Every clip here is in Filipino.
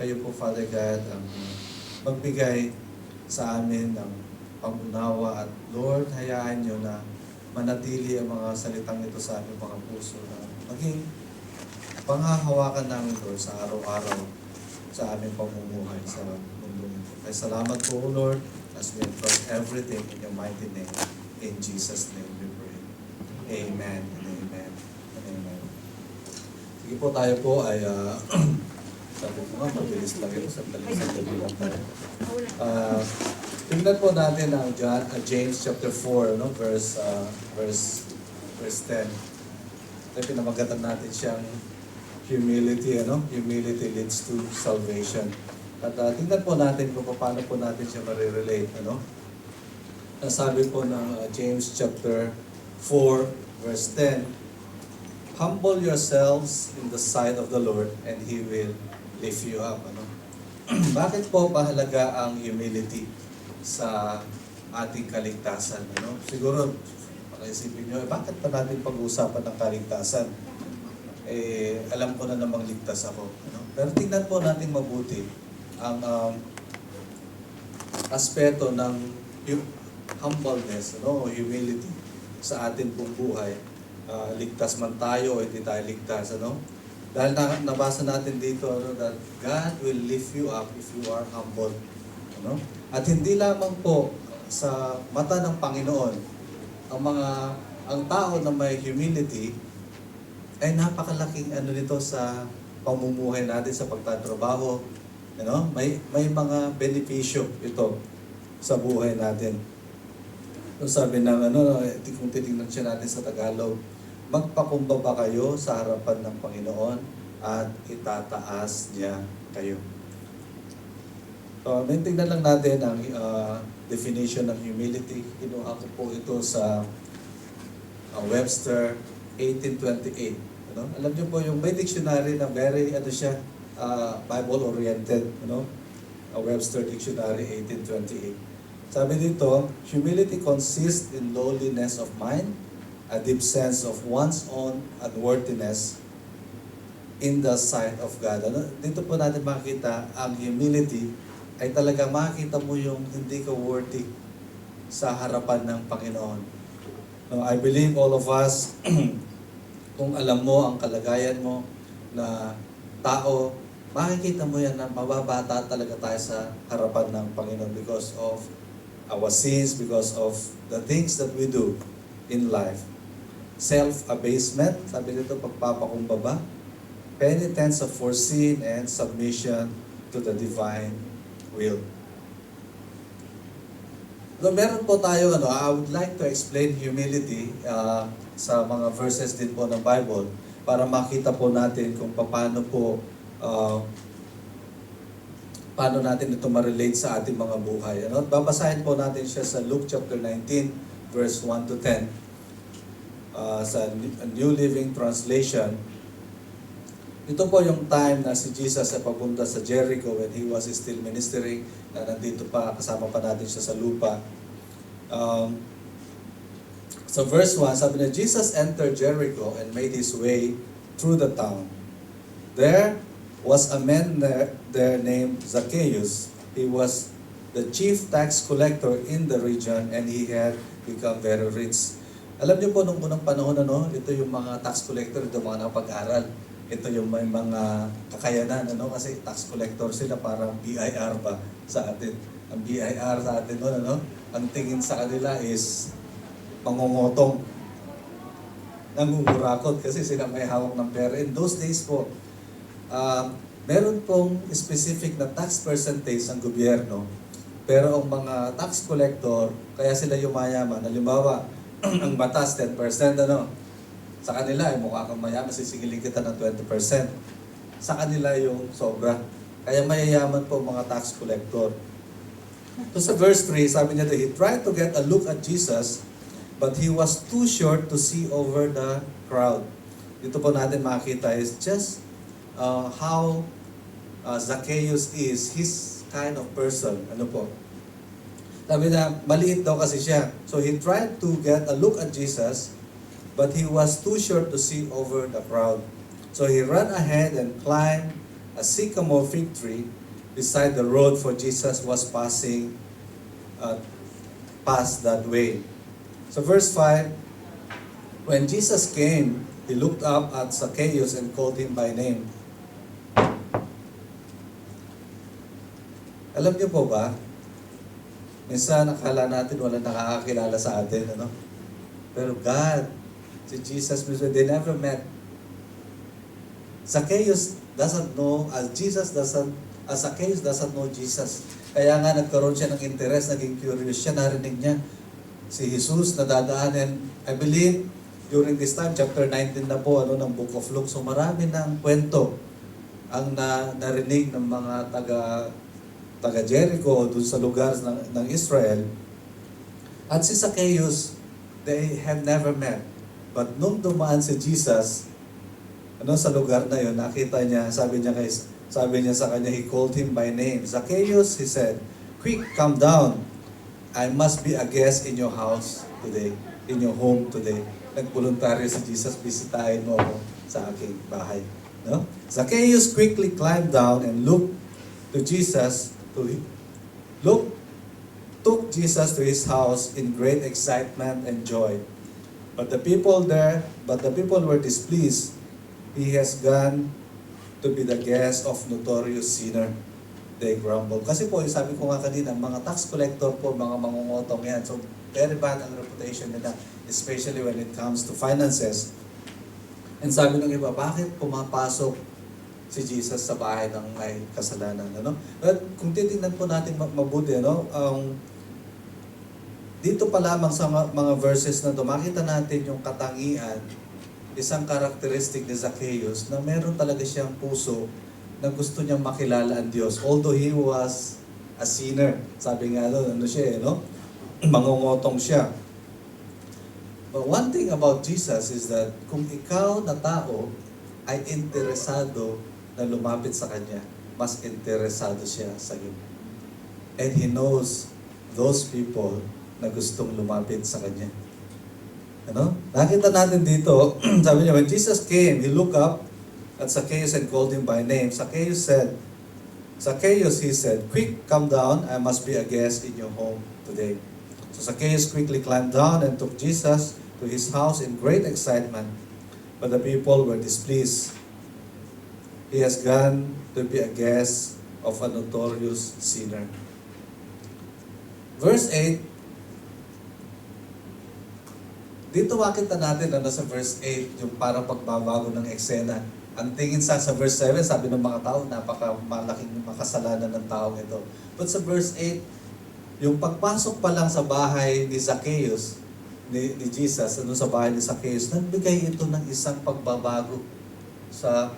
kayo po, Father God, ang magbigay sa amin ng pag-unawa. At Lord, hayaan nyo na manatili ang mga salitang ito sa aming mga puso na maging panghahawakan namin, Lord, sa araw-araw sa aming pamumuhay sa mundo ito. Kaya salamat po, Lord, as we entrust everything in your mighty name. In Jesus' name we pray. Amen and amen and amen. Sige po, tayo po ay sabi ko nga, mabilis lang ito. Sandali lang tayo. Tingnan po natin ang James chapter 4, no? verse 10. Ito pinamagatan natin siyang humility, Humility leads to salvation. At tingnan po natin kung paano po natin siya marirelate, Sabi po ng James chapter 4, verse 10, humble yourselves in the sight of the Lord and He will lift you up. Bakit po mahalaga ang humility sa ating kaligtasan? Siguro, pag-isipin nyo, bakit pa natin pag-uusapan ng kaligtasan? Alam ko na namang ligtas ako. Pero tingnan po natin mabuti ang aspeto ng humbleness, humility sa ating pong buhay. Ligtas man tayo o hindi tayo ligtas, Dahil nabasa natin dito, that God will lift you up if you are humble. At hindi lamang po sa mata ng Panginoon, ang tao na may humility ay napakalaking nito sa pamumuhay natin sa pagtatrabaho. May mga benepisyo ito sa buhay natin. So sabi ng kung titingnan siya natin sa Tagalog, magpakumbaba kayo sa harapan ng Panginoon at itataas niya kayo. So, tingnan lang natin ang definition ng humility. Kinuha ko po ito sa Webster 1828. Alam niyo po yung may dictionary na very Bible-oriented, Webster Dictionary 1828. Sabi dito, humility consists in lowliness of mind, a deep sense of one's own unworthiness in the sight of God. Dito po natin makita ang humility ay talagang makita mo yung hindi ka worthy sa harapan ng Panginoon. I believe all of us, kung alam mo ang kalagayan mo na tao, makikita mo yan na mababata talaga tayo sa harapan ng Panginoon because of our sins, because of the things that we do in life. Self-abasement, sabi dito, pagpapakumbaba. Penitence of foreseen and submission to the divine will. So, meron po tayo, I would like to explain humility sa mga verses din po ng Bible para makita po natin kung paano natin ito ma-relate sa ating mga buhay. Babasahin po natin siya sa Luke chapter 19, verse 1 to 10. Sa New Living Translation. Ito po yung time na si Jesus ay papunta sa Jericho when He was still ministering, na nandito pa, kasama pa natin siya sa lupa. So verse 1, sabi na, Jesus entered Jericho and made His way through the town. There was a man there named Zacchaeus. He was the chief tax collector in the region and he had become very rich. Alam niyo po, nung unang panahon, ito yung mga tax collector, ito yung mga napag-aral. Ito yung may mga kakayanan, kasi tax collector sila, parang BIR ba sa atin. Ang BIR sa atin, ang tingin sa kanila is mangungotong, nangungurakot kasi sila may hawak ng pera. In those days po, meron pong specific na tax percentage ang gobyerno, pero ang mga tax collector, kaya sila yumayaman. Halimbawa, ang batas 10%, sa kanila ay mukha kang mayaman, sisigilin kita ng 20%. Sa kanila yung sobra. Kaya mayayaman po mga tax collector. So sa verse 3, sabi niya, he tried to get a look at Jesus, but he was too short to see over the crowd. Dito po natin makita is just how Zacchaeus is, his kind of person. Sabi na, maliit daw kasi siya. So he tried to get a look at Jesus, but he was too short to see over the crowd. So he ran ahead and climbed a sycamore fig tree beside the road, for Jesus was passing past that way. So verse 5, when Jesus came, he looked up at Zacchaeus and called him by name. Alam niyo po ba, minsan akala natin wala nakakakilala sa atin, ano? Pero God, si Jesus, they never met. Zacchaeus doesn't know, as Zacchaeus doesn't know Jesus. Kaya nga nagkaroon siya ng interest, naging curious siya, narinig niya si Jesus na dadaanin. I believe, during this time, chapter 19 na po, ng Book of Luke, so marami ng kwento ang narinig ng mga taga Jericho, dun sa lugar ng Israel. At si Zacchaeus, they have never met. But nung dumaan si Jesus, sa lugar na yun, nakita niya, sabi niya sa kanya, he called him by name. Zacchaeus, he said, "Quick, come down. I must be a guest in your house today, in your home today." Nagboluntaryo si Jesus, bisitahin mo ako sa aking bahay. No? Zacchaeus quickly climbed down and took Jesus to his house in great excitement and joy. But the people were displeased. He has gone to be the guest of notorious sinner. They grumbled. Kasi po, sabi ko nga kanina, mga tax collector po, mga mangungotong yan. So, very bad ang reputation nila, especially when it comes to finances. And sabi ng iba, bakit pumapasok si Jesus sa bahay ng may kasalanan? Ano? But kung titingnan po natin mabuti, dito pa lamang sa mga verses na ito, makita natin yung katangian, isang karakteristik ni Zacchaeus na meron talaga siyang puso na gusto niyang makilala ang Diyos. Although he was a sinner. Sabi nga doon, mangungotong siya. But one thing about Jesus is that kung ikaw na tao ay interesado na lumapit sa Kanya, mas interesado siya sa iyo. And He knows those people na gustong lumapit sa Kanya. Nakita natin dito, sabi niya, when Jesus came, He looked up at Zacchaeus and called him by name. Zacchaeus, he said, "Quick, come down, I must be a guest in your home today." So Zacchaeus quickly climbed down and took Jesus to his house in great excitement. But the people were displeased. He has gone to be a guest of a notorious sinner. Verse 8, dito makita natin na nasa verse 8, yung parang pagbabago ng eksena. Ang tingin sa verse 7, sabi ng mga tao, napakamalaking makasalanan ng tao ito. But sa verse 8, yung pagpasok pa lang sa bahay ni Zacchaeus, ni Jesus, sa bahay ni Zacchaeus, nagbigay ito ng isang pagbabago sa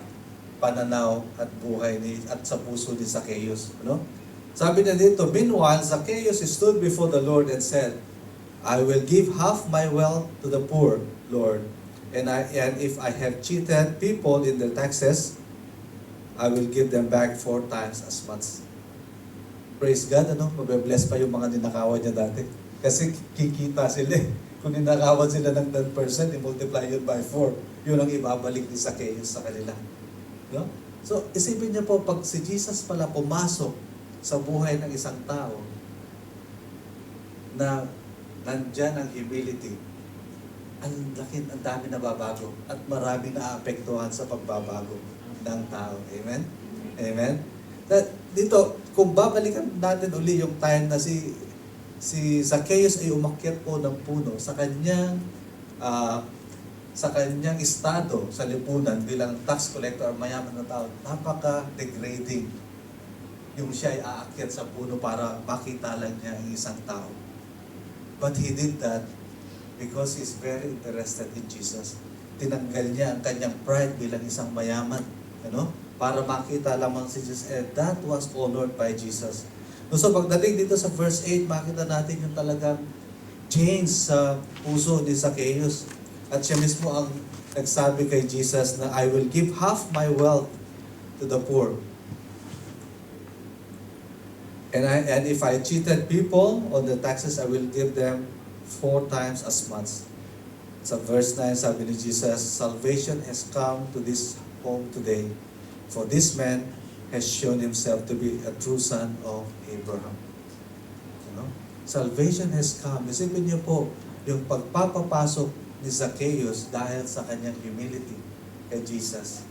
pananaw at buhay at sa puso ni Zacchaeus. Sabi na dito, meanwhile, Zacchaeus stood before the Lord and said, "I will give half my wealth to the poor, Lord. And if I have cheated people in their taxes, I will give them back 4 times as much." Praise God, mabe-bless pa yung mga ninakawan niya dati. Kasi kikita sila. Kung ninakawan sila ng 10%, i-multiply yun by 4. Yun ang ibabalik ni Zacchaeus sa kanila. So, isipin niyo po, pag si Jesus pala pumasok sa buhay ng isang tao, na nandyan ang humility, ang dami na babago at marami na aapektuhan sa pagbabago ng tao. Amen? Amen? Dito, kung babalikan natin uli yung time na si Zacchaeus ay umakyat po ng puno sa kanyang estado sa lipunan bilang tax collector, mayaman na tao, napaka-degrading yung siya ay aakyat sa puno para makita lang niya ang isang tao. But he did that because he's very interested in Jesus. Tinanggal niya ang kanyang pride bilang isang mayaman, para makita lamang si Jesus. And that was honored by Jesus. So pagdating dito sa verse 8, makita natin yung talagang change sa puso ni Zacchaeus. At siya mismo ang nagsabi kay Jesus na, "I will give half my wealth to the poor. And if I cheated people on the taxes, I will give them 4 times as much." Sa verse 9, sabi ni Jesus, "Salvation has come to this home today. For this man has shown himself to be a true son of Abraham. You know? Salvation has come. Isipin niyo po, yung pagpapapasok ni Zacchaeus dahil sa kanyang humility kay Jesus.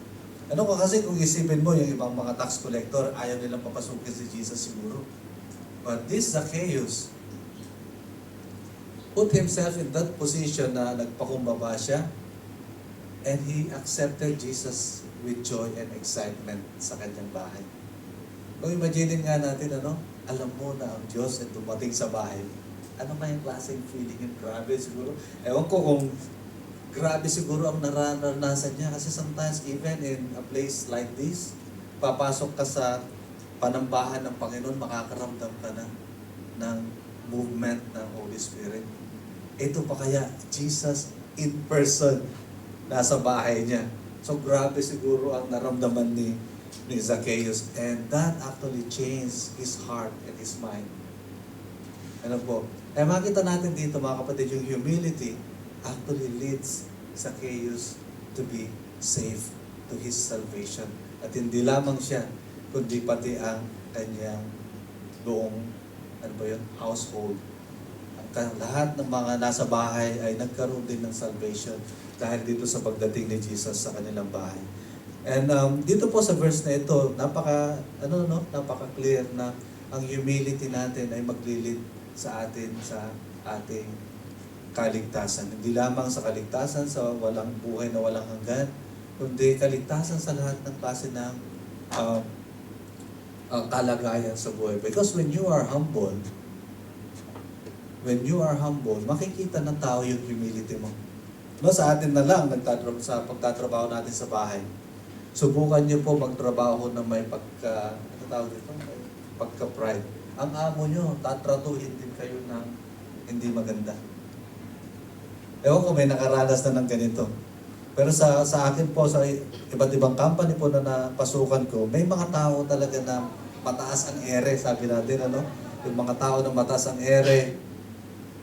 Ano ko kasi kung isipin mo, yung ibang mga tax collector, ayaw nilang papasukin si Jesus siguro. But this Zacchaeus put himself in that position na nagpakumbaba siya, and he accepted Jesus with joy and excitement sa kanyang bahay. Kung imagine nga natin, alam mo na ang Diyos ay dumating sa bahay. Ano ba yung klaseng feeling yun? Grabe siguro. Ewan ko kung grabe siguro ang naranasan niya. Kasi sometimes even in a place like this, papasok ka sa panambahan ng Panginoon, makakaramdam ka na ng movement ng Holy Spirit. Ito pa kaya, Jesus in person, nasa bahay niya. So grabe siguro ang naramdaman ni Zacchaeus. And that actually changed his heart and his mind. Ano po? Kaya makita natin dito mga kapatid, yung humility actually leads Zacchaeus to be saved, to his salvation. At hindi lamang siya, kundi pati ang kanyang buong household. Lahat ng mga nasa bahay ay nagkaroon din ng salvation dahil dito sa pagdating ni Jesus sa kanilang bahay. And dito po sa verse na ito, napaka-clear na ang humility natin ay maglilid sa atin sa ating kaligtasan. Hindi lamang sa kaligtasan sa walang buhay na walang hanggan, kundi kaligtasan sa lahat ng klase ng kalagayan sa buhay. Because when you are humble, makikita ng tao yung humility mo. Sa atin na lang, sa pagtatrabaho natin sa bahay, subukan niyo po magtrabaho na may pagka-pride. Ang amo niyo, tatratuhin din kayo ng hindi maganda. Ewan ko, may nakaranas na ng ganito. Pero sa akin po, sa iba't ibang company po na napasukan ko, may mga tao talaga na mataas ang ere, sabi natin, yung mga tao na mataas ang ere,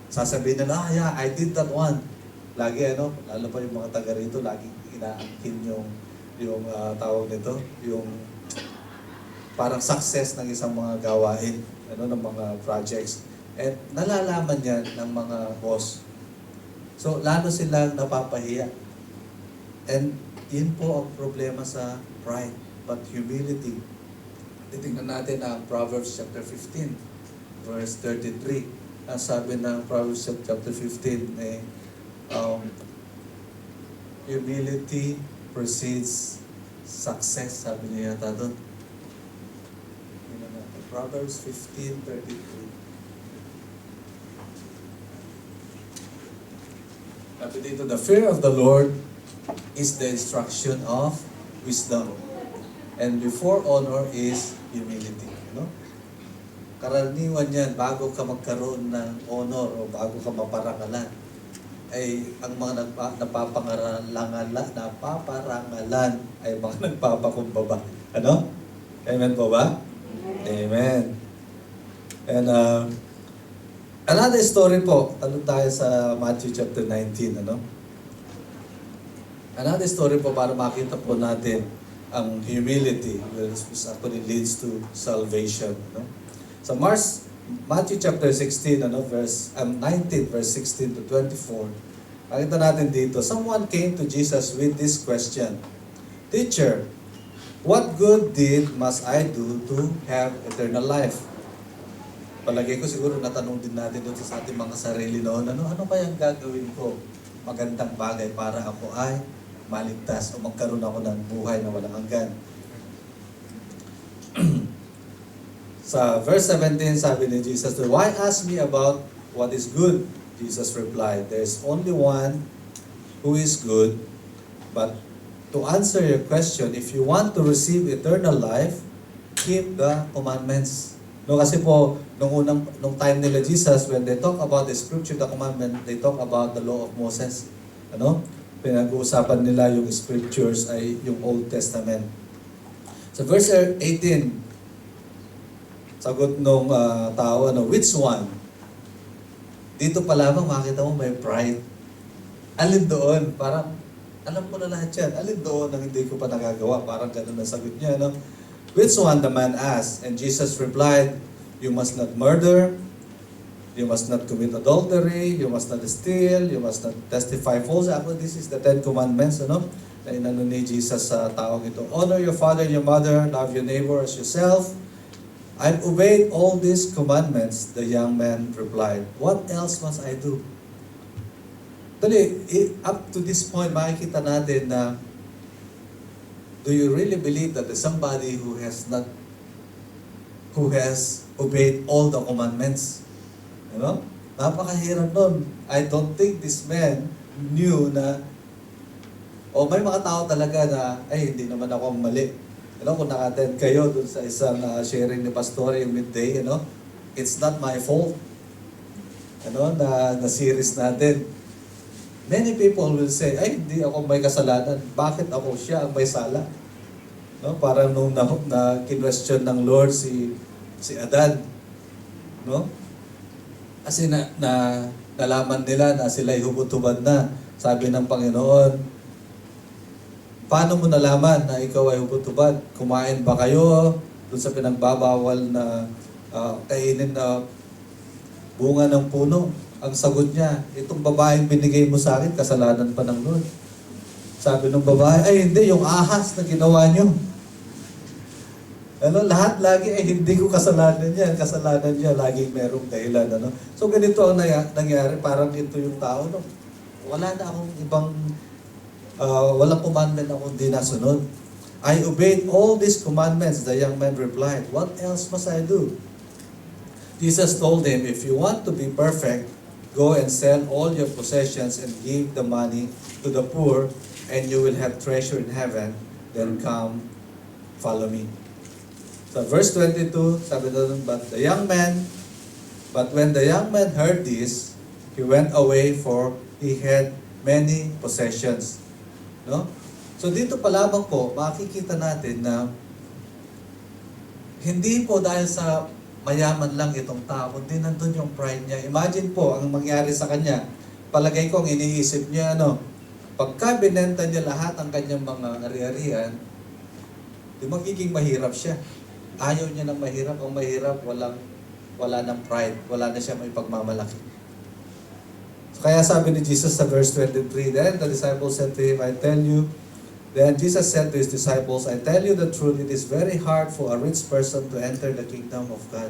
sasabihin na, yeah, I did that one. Lagi, lalo pa yung mga taga rito, lagi inaangkin yung tawag nito, yung parang success ng isang mga gawain, ng mga projects. And nalalaman yan ng mga boss. So, lalo silang napapahiya. And yun po ang problema sa pride, but humility. Titingnan natin ang Proverbs chapter 15, verse 33. Ang sabi ng Proverbs chapter 15, humility precedes success, sabi niya yata doon. Proverbs 15:33. Sabi dito, the fear of the Lord is the instruction of wisdom, and before honor is humility. Karaniwan yan, bago ka magkaroon ng honor o bago ka maparangalan, ay ang mga napaparangalan ay mga nagpapakumbaba. Amen po ba? Amen. And another story po, tayo sa Matthew chapter 19, Another story po para makita po natin ang humility which actually leads to salvation, So Matthew chapter 16, verse 19, verse 16 to 24. Nakita natin dito, someone came to Jesus with this question, Teacher, what good deed must I do to have eternal life? Palagay ko siguro natanong din natin doon sa ating mga sarili noon, ano kayang gagawin ko? Magandang bagay para ako ay maligtas o magkaroon ako ng buhay na walang hanggan. Sa verse 17, sabi ni Jesus, why ask me about what is good? Jesus replied, there is only one who is good, but to answer your question, if you want to receive eternal life, keep the commandments. Kasi po, nung time nila Jesus, when they talk about the scripture, the commandment, they talk about the law of Moses. Pinag-uusapan nila yung scriptures ay yung Old Testament. Sa verse 18, sagot nung tao, which one? Dito pa lamang makita mo may pride. Alin doon? Parang, alam ko na lahat yan. Alin doon ang hindi ko pa nagagawa? Parang ganun na sagot niya, Which one? The man asked. And Jesus replied, you must not murder, you must not commit adultery, you must not steal, you must not testify falsely. Ako, this is the 10 Commandments, ano? Na inano ni Jesus sa taong ito. Honor your father and your mother, love your neighbor as yourself. I've obeyed all these commandments, the young man replied. What else must I do? Dali, up to this point, makikita natin na do you really believe that there's somebody who has obeyed all the commandments? You know? Napakahirap nun. I don't think this man knew na may mga tao talaga na hindi naman ako mali. Kung naka-attend kayo dun sa isang sharing ni Pastor yung midday, it's not my fault. Na series natin. Many people will say, hindi ako may kasalanan. Bakit ako siya ang may sala? Parang nung na kinwestiyon ng Lord si Adan. Kasi nalaman nila na sila'y hubot-hubad na. Sabi ng Panginoon, paano mo nalaman na ikaw ay hubot-hubad? Kumain ba kayo doon sa pinagbabawal na kainin na bunga ng puno? Ang sagot niya, itong babaeng binigay mo sa akin, kasalanan pa ng Lord. Sabi ng babae, hindi, yung ahas na ginawa niyo. Lahat lagi, hindi ko kasalanan niya. Kasalanan niya, laging merong dahilan. So ganito ang nangyari, parang ito yung tao. Wala na akong ibang walang commandment akong di nasunod. I obeyed all these commandments, the young man replied. What else must I do? Jesus told him, if you want to be perfect, go and sell all your possessions and give the money to the poor, and you will have treasure in heaven. Then come, follow me. So verse 22, sabi doon, but when the young man heard this, he went away, for he had many possessions. So dito pa lamang po, makikita natin na hindi po dahil sa mayaman lang itong tao, kundi nandun yung pride niya. Imagine po, ang mangyari sa kanya, palagay ko ang iniisip niya, pagka binenta niya lahat ang kanyang mga ari-arian, di magiging mahirap siya. Ayaw niya ng mahirap. Ang mahirap, wala ng pride, wala na siya may pagmamalaki. Kaya sabi ni Jesus sa verse 23, then the disciples said to him, Then Jesus said to his disciples, I tell you the truth, it is very hard for a rich person to enter the kingdom of God.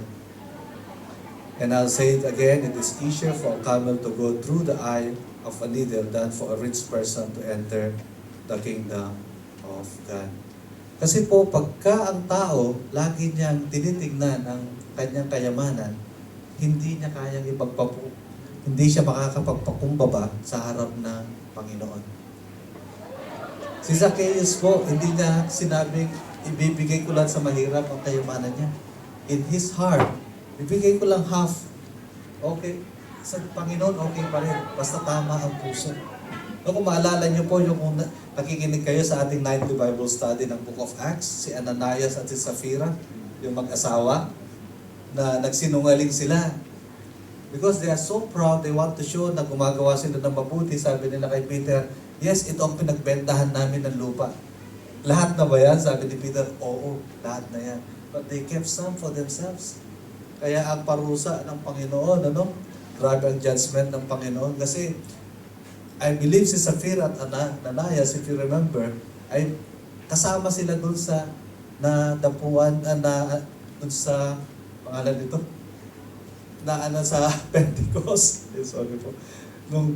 And I'll say it again, it is easier for a camel to go through the eye of a needle than for a rich person to enter the kingdom of God. Kasi po, pagka ang tao, lagi niyang tinitingnan ang kanyang kayamanan, hindi siya makakapagpakumbaba sa harap ng Panginoon. Si Zacchaeus po, hindi niya sinabing, ibibigay ko lang sa mahirap ang kayamanan niya. In his heart, ibigay ko lang half. Okay, sa Panginoon, okay pa rin. Basta tama ang puso. Kung maalala niyo po, yung nakikinig kayo sa ating nightly Bible study ng Book of Acts, si Ananias at si Sapphira, yung mag-asawa, na nagsinungaling sila. Because they are so proud, they want to show na gumagawa sila ng mabuti. Sabi nila kay Peter, yes, ito ang pinagbentahan namin ng lupa. Lahat na ba yan? Sabi ni Peter, oo, lahat na yan. But they kept some for themselves. Kaya ang parusa ng Panginoon, grabe ang judgment ng Panginoon. Kasi, I believe si Sapphira at Ananias, if you remember, ay kasama sila dun sa nadapuan, dun sa, pangalan nito, sa Pentecost. Sorry po. Nung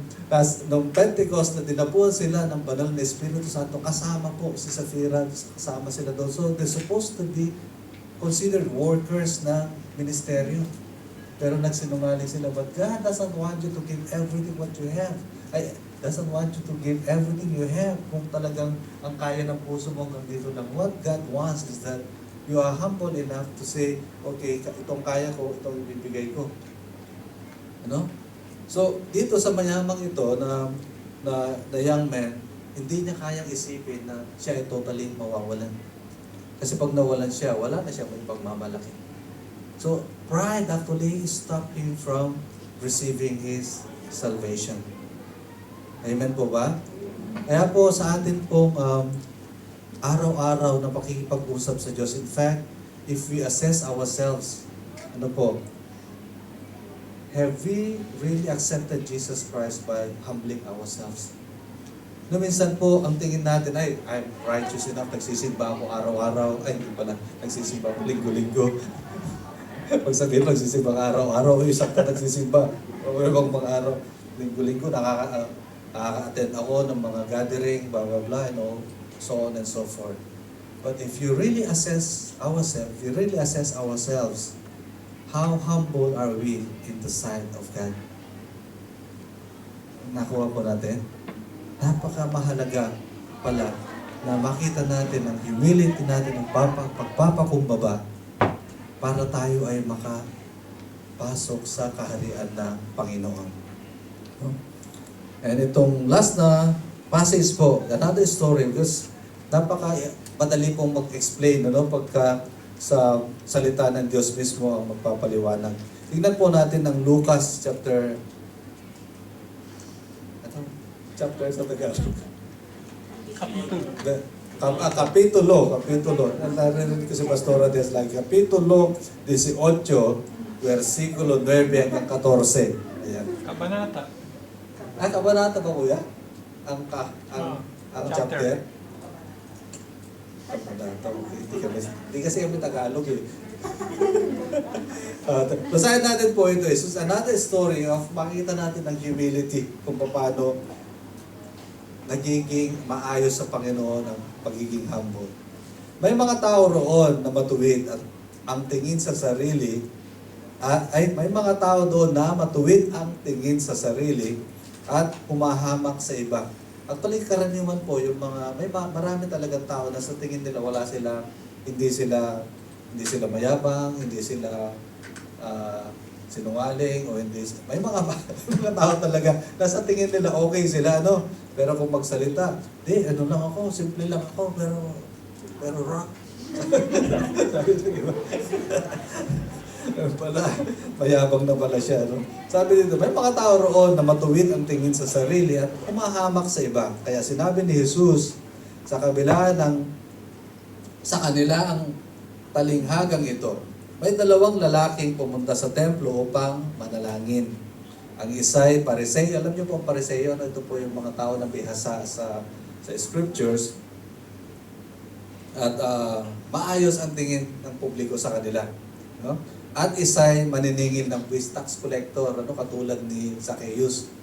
Pentecost na dinapuan sila ng banal na Espiritu Santo, kasama po si Sapphira, kasama sila doon. So they're supposed to be considered workers ng ministeryo. Pero nagsinungaling sila, but God doesn't want you to give everything what you have. Doesn't want you to give everything you have. Kung talagang ang kaya ng puso mo hanggang dito lang. What God wants is that you are humble enough to say, okay, itong kaya ko, itong ibibigay ko. So, dito sa mayamang ito na the young man, hindi niya kayang isipin na siya ay totally mawawalan. Kasi pag nawalan siya, wala na siya may pagmamalaki. So, pride actually stopped him from receiving his salvation. Amen po ba? Kaya po sa atin pong araw-araw na pakikipag-usap sa Diyos. In fact, if we assess ourselves, ano po, have we really accepted Jesus Christ by humbling ourselves? No, minsan po, ang tingin natin ay, I'm righteous enough, nagsisimba ako araw-araw. Ay, hindi pala, nagsisimba ako linggo-linggo. Pag sabihin, nagsisimba ka araw-araw, isang ka nagsisimba. O ibang mga araw, linggo-linggo, nakaka-attend ako ng mga gathering, blah, blah, blah, you know, so on and so forth. But if you really assess ourselves, how humble are we in the sight of God? Nakuha po natin? Napaka-mahalaga pala na makita natin ang humility natin, ang pagpapakumbaba para tayo ay makapasok sa kaharian ng Panginoon. And itong last na passage po, another story, because napaka-madali pong mag-explain, pagka sa salita ng Diyos mismo ang magpapaliwanag. Tingnan po natin ang Lucas chapter sa Tagalog. Kapitulo. Narinig ko si Pastora Des lagi. Kapitulo 18, versikulo 9 hanggang 14. Ayan. Kabanata. Kabanata ba, kuya? Ang chapter? Kabanata. Hindi kasi kami Tagalog eh. Basahin natin po ito. It's another story of makita natin ang humility kung paano nagiging maayos sa Panginoon ang pagiging humble. May mga tao roon na matuwid at ang tingin sa sarili, may mga tao doon na matuwid ang tingin sa sarili at humahamak sa iba. Actually, karaniwan po, marami talagang tao na sa tingin nila hindi sila mayabang, hindi sila sinungaling, o hindi. May mga tao talaga na sa tingin nila okay sila, pero kung magsalita, lang ako, simple lang ako, pero rock. Pala, mayabang na pala siya, Sabi dito, may mga tao roon na matuwid ang tingin sa sarili at humahamak sa iba. Kaya sinabi ni Jesus, sa kanila ang talinghagang ito, may dalawang lalaking pumunta sa templo upang manalangin. Ang isa'y Pariseo. Alam niyo po ang Pariseo, ito po yung mga tao na bihasa sa scriptures. At maayos ang tingin ng publiko sa kanila. At isa'y maniningil ng buwis, tax collector, katulad ni Zacchaeus.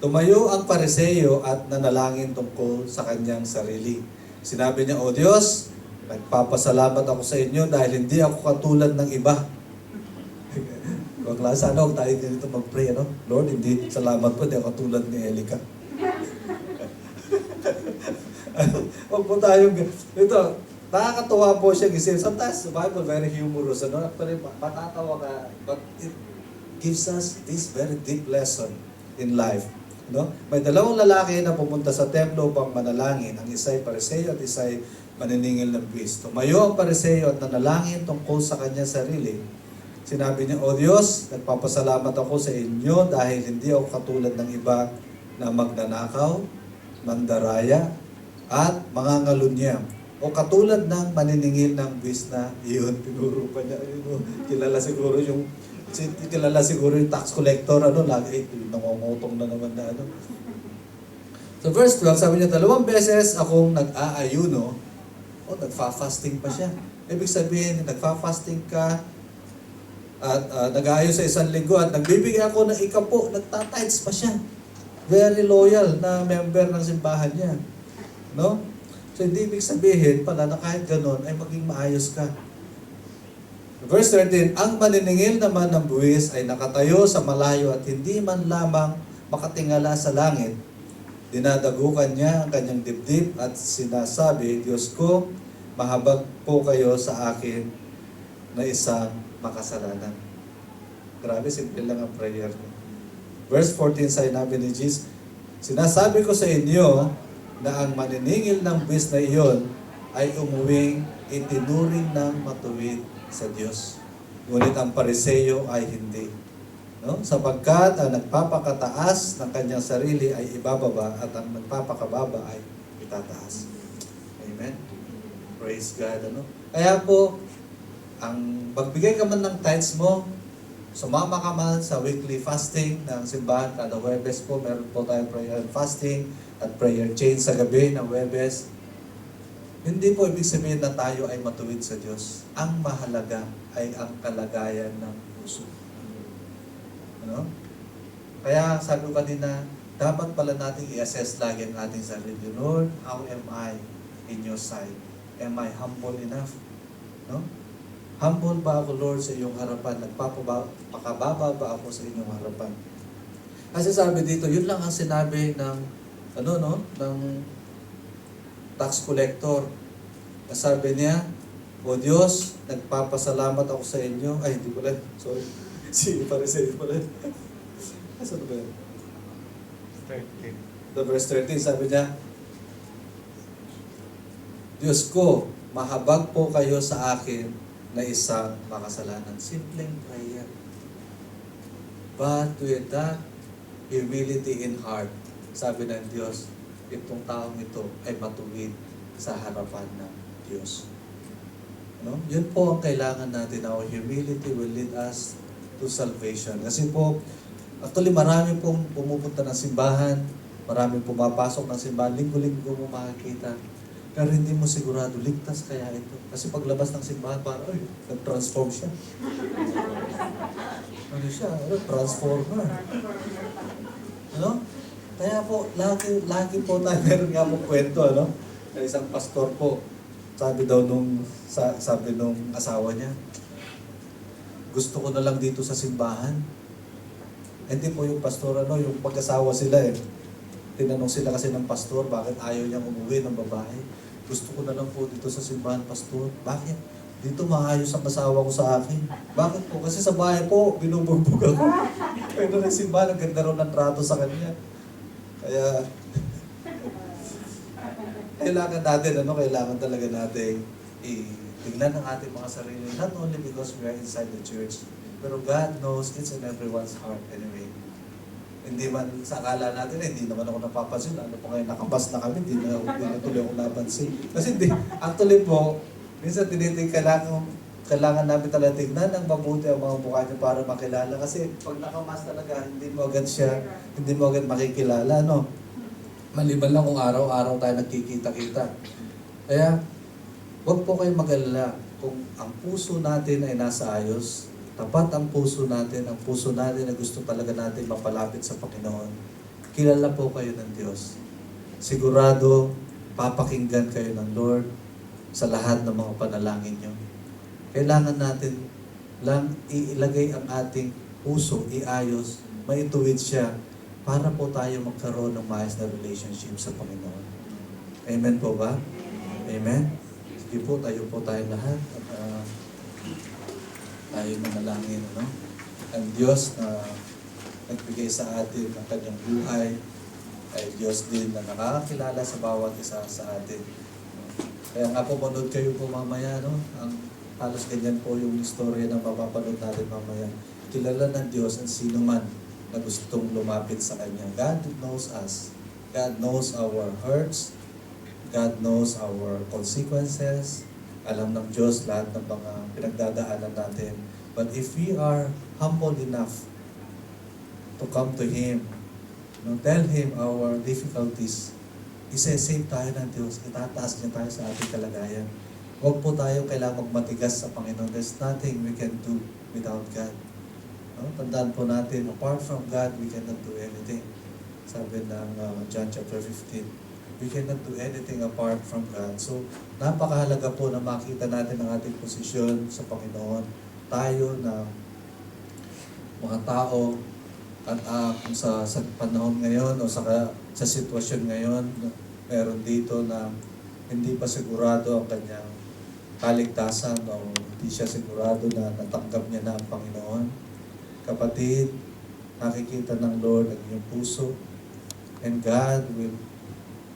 Tumayo ang Pariseo at nanalangin tungkol sa kanyang sarili. Sinabi niya, O Diyos, nagpapasalamat ako sa inyo dahil hindi ako katulad ng iba. Sana huwag tayo dito mag-pray, Lord, hindi, salamat po, hindi ako katulad ni Elika. Huwag po tayo, ito, nakakatuwa po siya kasi sometimes the Bible very humorous, Actually, matatawa ka, but it gives us this very deep lesson in life. May dalawang lalaki na pumunta sa templo upang manalangin. Ang isa'y Pariseo at isa'y maniningil ng buwis. Tumayo ang Pariseo at nanalangin tungkol sa kanyang sarili. Sinabi niya, O Diyos, nagpapasalamat ako sa inyo dahil hindi ako katulad ng iba na magnanakaw, mandaraya, at mangangalunya. O katulad ng maniningil ng buwis na iyon, tinuro pa niya. Kilala siguro yung tax collector, lagi, nangungutong na naman na So verse 12, sabi niya, 2 beses akong nag-aayuno, nagfa-fasting pa siya. Ibig sabihin, nagfa-fasting ka at nag-aayon sa 1 linggo at nagbibigay ako ng ikapo, nagtatides pa siya. Very loyal na member ng simbahan niya. So hindi ibig sabihin pala na kahit ganun ay maging maayos ka. Verse 13, ang maniningil naman ng buwis ay nakatayo sa malayo at hindi man lamang makatingala sa langit. Dinadagukan niya ang kanyang dibdib at sinasabi, Diyos ko, mahabag po kayo sa akin na isang makasalanan. Grabe, simple lang ang prayer niya. Verse 14, sinabi ni Jesus, sinasabi ko sa inyo na ang maniningil ng buwis na iyon ay umuwing itinuring ng matuwid sa Diyos. Ngunit ang Pariseo ay hindi. Sapagkat ang nagpapakataas ng kanyang sarili ay ibababa at ang nagpapakababa ay itataas. Amen? Praise God, ano? Kaya po, ang magbigay ka man ng tithes mo, sumama ka man sa weekly fasting ng simbahan. Kada Huwebes po, meron po tayong prayer and fasting at prayer chain sa gabi ng Huwebes. Hindi po ibig sabihin na tayo ay matuwid sa Diyos. Ang mahalaga ay ang kalagayan ng puso. Ano? Kaya sabi ko kanina, dapat pala natin i-assess lagi ang ating sarili. Lord, how am I in your sight? Am I humble enough? No? Humble ba ako, Lord, sa iyong harapan? Pakababa ba ako sa inyong harapan? Kasi sabi dito, yun lang ang sinabi ng ng tax collector. Sabi niya, O Diyos, nagpapasalamat ako sa inyo. Ay, hindi pala. Sorry. Si Pariseo pala. Saan ba yun? 13. The verse 13, sabi niya, Diyos ko, mahabag po kayo sa akin na isang makasalanan. Simpleng prayer. But with that humility in heart, sabi ng Diyos, itong taong ito ay matuwid sa harapan ng Diyos. No? Yun po ang kailangan natin. Our humility will lead us to salvation. Kasi po, actually marami pong pumupunta ng simbahan, maraming pumapasok ng simbahan, linggo-linggo mo makikita. Pero hindi mo sigurado, ligtas kaya ito. Kasi paglabas ng simbahan, parang, ay, nag-transform siya. Ano siya? Transformer. Ano? Kaya po, lagi po tayo, meron nga po kwento, ano? Na isang pastor po, sabi nung asawa niya, gusto ko na lang dito sa simbahan. Hindi po yung pastor, yung pag-asawa sila eh. Tinanong sila kasi ng pastor, bakit ayaw niyang umuwi ng babae? Gusto ko na lang po dito sa simbahan, pastor. Bakit? Dito maayos ang asawa ko sa akin. Bakit po? Kasi sa bahay po, binubugbog ako. Kaya doon ang simbahan, ang ganda raw ng trato sa kanya. Kaya, kailangan talaga natin tingnan ang ating mga sarili, not only because we are inside the church, pero God knows each and everyone's heart anyway. Hindi man sa akala natin, hindi naman ako napapansin, ano po ngayon nakabas na kami, hindi na tuloy ako napansin. Kasi actually po, minsan kailangan namin talaga tignan ng mabuti ang mga mukha niyo para makilala. Kasi pag nakamas talaga, hindi mo agad makikilala, no? Maliban lang kung araw-araw tayo nagkikita-kita. Kaya, huwag po kayong mag-alala kung ang puso natin ay nasa ayos, tapat ang puso natin na gusto talaga natin mapalapit sa Panginoon. Kilala po kayo ng Diyos. Sigurado, papakinggan kayo ng Lord sa lahat ng mga panalangin nyo. Kailangan natin lang ilagay ang ating puso, iayos, maituwid siya, para po tayo magkaroon ng maayos na relationship sa Panginoon. Amen po ba? Amen? Sige po, tayo lahat. At tayo manalangin, no? Ang Diyos na nagbigay sa atin ng kanyang buhay ay Diyos din na nakakakilala sa bawat isa sa atin. Kaya nga po, manood kayo po mamaya, no? Halos ganyan po yung istorya na mapapanood natin mamaya. Kilala ng Diyos ang sino man na gustong lumapit sa Kanya. God knows us. God knows our hurts. God knows our consequences. Alam ng Diyos lahat ng mga pinagdadaanan natin. But if we are humble enough to come to Him, tell Him our difficulties, isa-save tayo ng Diyos, itataas niya tayo sa ating kalagayan. Huwag po tayo kailangang magmatigas sa Panginoon. There's nothing we can do without God. Tandaan po natin, apart from God, we cannot do anything. Sabi ng John chapter 15, we cannot do anything apart from God. So, napakahalaga po na makita natin ang ating posisyon sa Panginoon. Tayo na mga tao at kung sa panahon ngayon o sa sitwasyon ngayon, meron dito na hindi pa sigurado ang kanyang kaligtasan o hindi siya sigurado na natanggap niya na ang Panginoon. Kapatid, nakikita ng Lord ang iyong puso and God will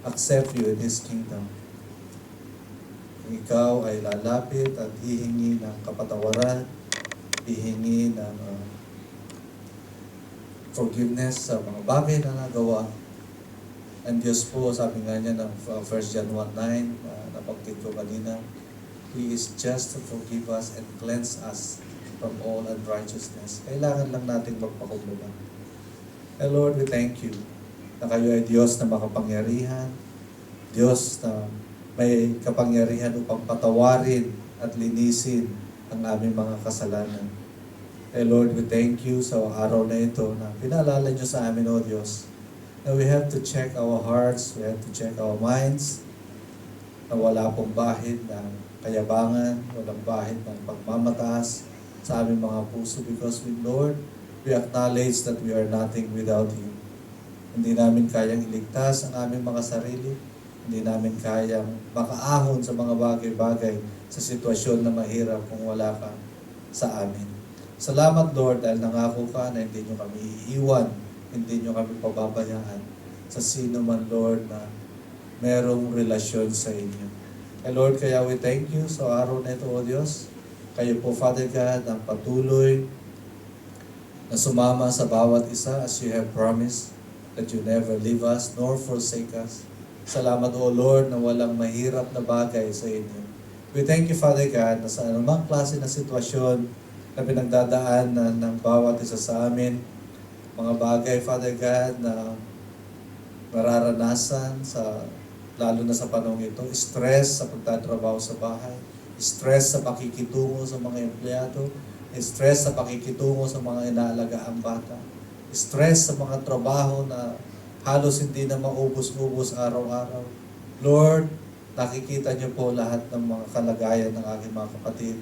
accept you in His kingdom. Kung ikaw ay lalapit at hihingi ng kapatawaran, hihingi ng forgiveness sa mga bagay na nagawa, ang Diyos po, sabi nga niya ng 1 John 1:9, na nabanggit ko kanina. He is just to forgive us and cleanse us from all unrighteousness. Kailangan lang nating magpakumbaba. And Lord, we thank you na kayo ay Diyos na makapangyarihan, Diyos na may kapangyarihan upang patawarin at linisin ang aming mga kasalanan. Lord, we thank you sa araw na ito na pinaalala niyo sa amin, O Diyos, na we have to check our hearts, we have to check our minds, na wala pong bahid ng kayabangan, walang bahid ng pagmamataas sa aming mga puso because with Lord, we acknowledge that we are nothing without you. Hindi namin kayang iligtas ang aming mga sarili, hindi namin kayang makaahon sa mga bagay-bagay sa sitwasyon na mahirap kung wala ka sa amin. Salamat Lord dahil nangako ka na hindi nyo kami iiwan, hindi nyo kami pababayaan sa sino man Lord na merong relasyon sa inyo. Lord, kaya we thank you sa araw na ito, O Diyos. Kayo po, Father God, ang patuloy na sumama sa bawat isa as you have promised that you never leave us nor forsake us. Salamat, O Lord, na walang mahirap na bagay sa inyo. We thank you, Father God, na sa anumang klase na sitwasyon na pinagdadaanan ng bawat isa sa amin, mga bagay, Father God, na mararanasan lalo na sa panahon ito, stress sa pagtatrabaho sa bahay, stress sa pakikitungo sa mga empleyado, stress sa pakikitungo sa mga inaalagaang bata, stress sa mga trabaho na halos hindi na maubos-ubos araw-araw. Lord, nakikita niyo po lahat ng mga kalagayan ng aking mga kapatid.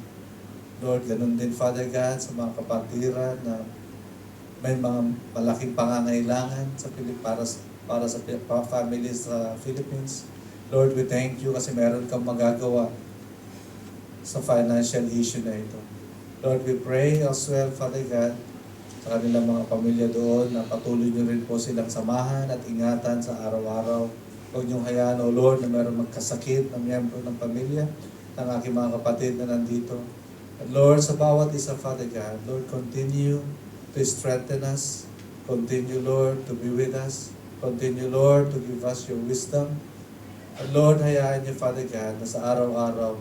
Lord, ganun din Father God sa mga kapatiran na may mga malaking pangangailangan para sa families sa Philippines. Lord, we thank you kasi meron kang magagawa sa financial issue na ito. Lord, we pray as well, Father God, sa kanilang mga pamilya doon na patuloy nyo rin po silang samahan at ingatan sa araw-araw. Huwag niyong hayaan, O Lord, na meron magkasakit na miyembro ng pamilya ng aking mga kapatid na nandito. And Lord, sa bawat isa, Father God, Lord, continue to strengthen us. Continue, Lord, to be with us. Continue, Lord, to give us your wisdom. And Lord, hayaan niyo, Father God, na sa araw-araw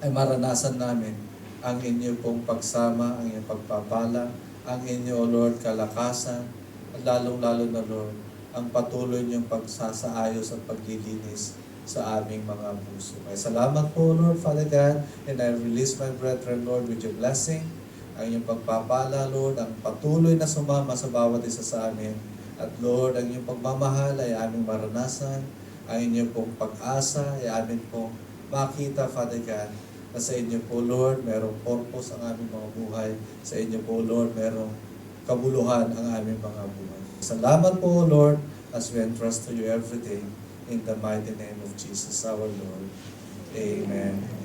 ay maranasan namin ang inyo pong pagsama, ang inyong pagpapala, ang inyo, O Lord, kalakasan, at lalong-lalo na, Lord, ang patuloy niyong pagsasaayos at paglilinis sa aming mga puso. Ay salamat po, Lord, Father God, and I release my brethren, Lord, with your blessing, ang inyong pagpapala, Lord, ang patuloy na sumama sa bawat isa sa amin. At Lord, ang inyong pagmamahal ay aming maranasan, ang inyong pong pag-asa ay amin pong makita, Father God, na sa inyo po, Lord, merong purpose ang aming mga buhay. Sa inyo po, Lord, merong kabuluhan ang aming mga buhay. Salamat po, Lord, as we entrust to you everything in the mighty name of Jesus, our Lord. Amen.